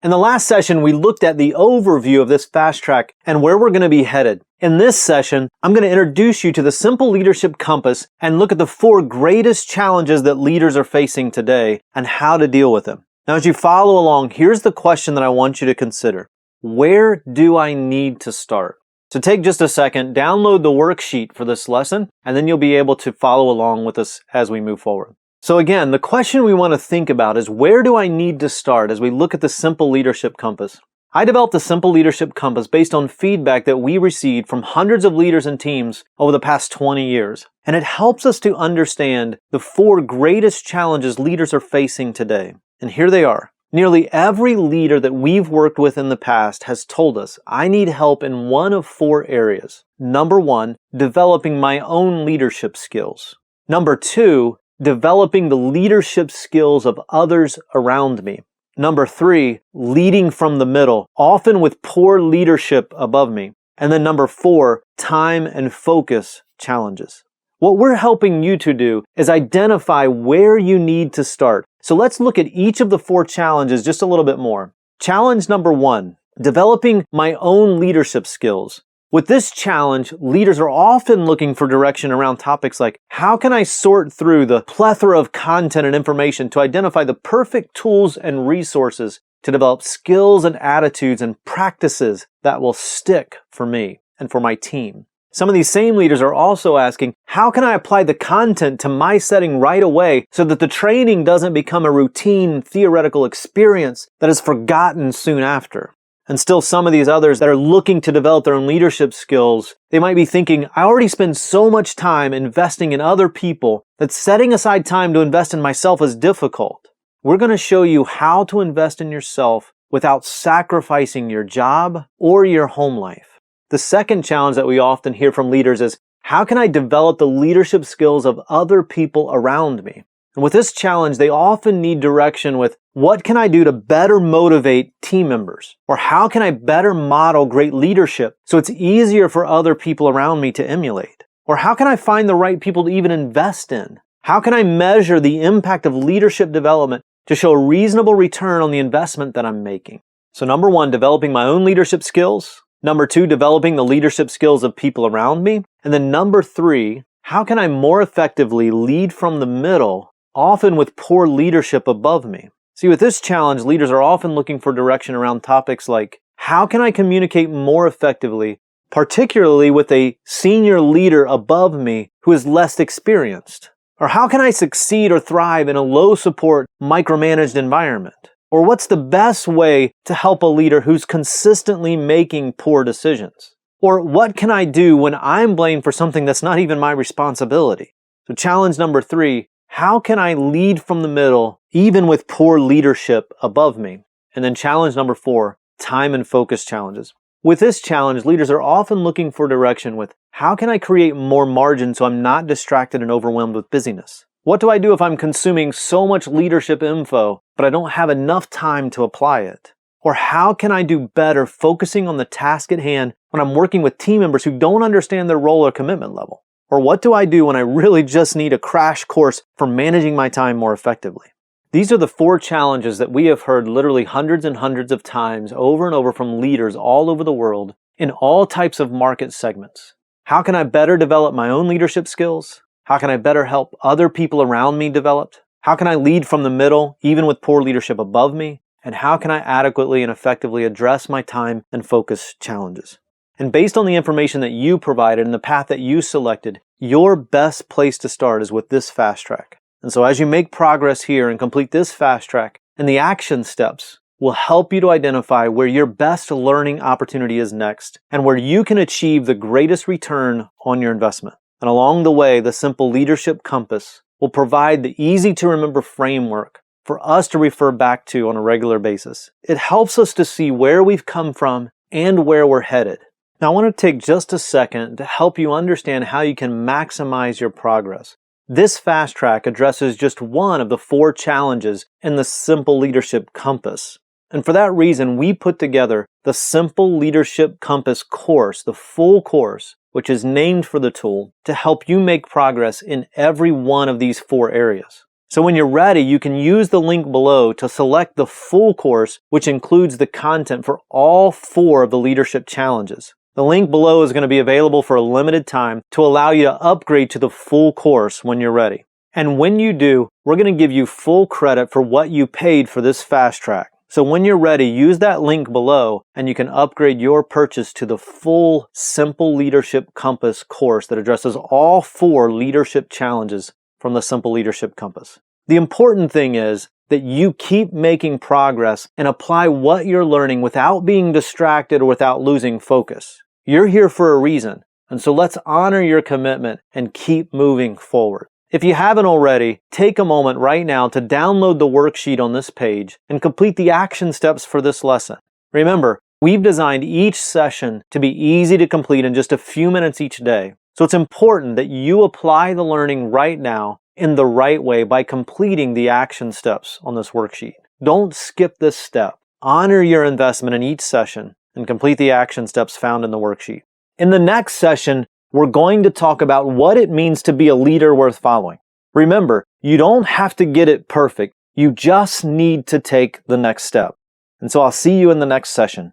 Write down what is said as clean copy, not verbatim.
In the last session, we looked at the overview of this fast track and where we're going to be headed. In this session, I'm going to introduce you to the simple leadership compass and look at the 4 greatest challenges that leaders are facing today and how to deal with them. Now, as you follow along, here's the question that I want you to consider. Where do I need to start? So take just a second, download the worksheet for this lesson, and then you'll be able to follow along with us as we move forward. So again, the question we want to think about is where do I need to start as we look at the simple leadership compass? I developed the simple leadership compass based on feedback that we received from hundreds of leaders and teams over the past 20 years. And it helps us to understand the 4 greatest challenges leaders are facing today. And here they are. Nearly every leader that we've worked with in the past has told us, I need help in one of 4 areas. Number 1, developing my own leadership skills. Number 2, developing the leadership skills of others around me. Number 3, leading from the middle, often with poor leadership above me. And then number 4, time and focus challenges. What we're helping you to do is identify where you need to start. So let's look at each of the 4 challenges just a little bit more. Challenge number 1, developing my own leadership skills. With this challenge, leaders are often looking for direction around topics like, how can I sort through the plethora of content and information to identify the perfect tools and resources to develop skills and attitudes and practices that will stick for me and for my team? Some of these same leaders are also asking, how can I apply the content to my setting right away so that the training doesn't become a routine theoretical experience that is forgotten soon after? And still some of these others that are looking to develop their own leadership skills, they might be thinking, I already spend so much time investing in other people that setting aside time to invest in myself is difficult. We're going to show you how to invest in yourself without sacrificing your job or your home life. The second challenge that we often hear from leaders is, how can I develop the leadership skills of other people around me? And with this challenge, they often need direction with, what can I do to better motivate team members? Or how can I better model great leadership so it's easier for other people around me to emulate? Or how can I find the right people to even invest in? How can I measure the impact of leadership development to show a reasonable return on the investment that I'm making? So number 1, developing my own leadership skills. Number 2, developing the leadership skills of people around me. And then number 3, how can I more effectively lead from the middle, often with poor leadership above me? See, with this challenge, leaders are often looking for direction around topics like, how can I communicate more effectively, particularly with a senior leader above me who is less experienced? Or how can I succeed or thrive in a low support, micromanaged environment? Or what's the best way to help a leader who's consistently making poor decisions? Or what can I do when I'm blamed for something that's not even my responsibility? So challenge number 3, how can I lead from the middle, even with poor leadership above me? And then challenge number 4, time and focus challenges. With this challenge, leaders are often looking for direction with, how can I create more margin so I'm not distracted and overwhelmed with busyness? What do I do if I'm consuming so much leadership info, but I don't have enough time to apply it? Or how can I do better focusing on the task at hand when I'm working with team members who don't understand their role or commitment level? Or what do I do when I really just need a crash course for managing my time more effectively? These are the 4 challenges that we have heard literally hundreds and hundreds of times over and over from leaders all over the world in all types of market segments. How can I better develop my own leadership skills? How can I better help other people around me develop? How can I lead from the middle, even with poor leadership above me? And how can I adequately and effectively address my time and focus challenges? And based on the information that you provided and the path that you selected, your best place to start is with this fast track. And so as you make progress here and complete this fast track, and the action steps will help you to identify where your best learning opportunity is next and where you can achieve the greatest return on your investment. And along the way, the simple leadership compass will provide the easy to remember framework for us to refer back to on a regular basis. It helps us to see where we've come from and where we're headed. Now, I want to take just a second to help you understand how you can maximize your progress. This fast track addresses just one of the 4 challenges in the simple leadership compass. And for that reason, we put together the Simple Leadership Compass course, the full course, which is named for the tool, to help you make progress in every one of these 4 areas. So when you're ready, you can use the link below to select the full course, which includes the content for all 4 of the leadership challenges. The link below is going to be available for a limited time to allow you to upgrade to the full course when you're ready. And when you do, we're going to give you full credit for what you paid for this fast track. So when you're ready, use that link below and you can upgrade your purchase to the full Simple Leadership Compass course that addresses all 4 leadership challenges from the Simple Leadership Compass. The important thing is that you keep making progress and apply what you're learning without being distracted or without losing focus. You're here for a reason, and so let's honor your commitment and keep moving forward. If you haven't already, take a moment right now to download the worksheet on this page and complete the action steps for this lesson. Remember, we've designed each session to be easy to complete in just a few minutes each day. So it's important that you apply the learning right now in the right way by completing the action steps on this worksheet. Don't skip this step. Honor your investment in each session and complete the action steps found in the worksheet. In the next session, we're going to talk about what it means to be a leader worth following. Remember, you don't have to get it perfect. You just need to take the next step. And so I'll see you in the next session.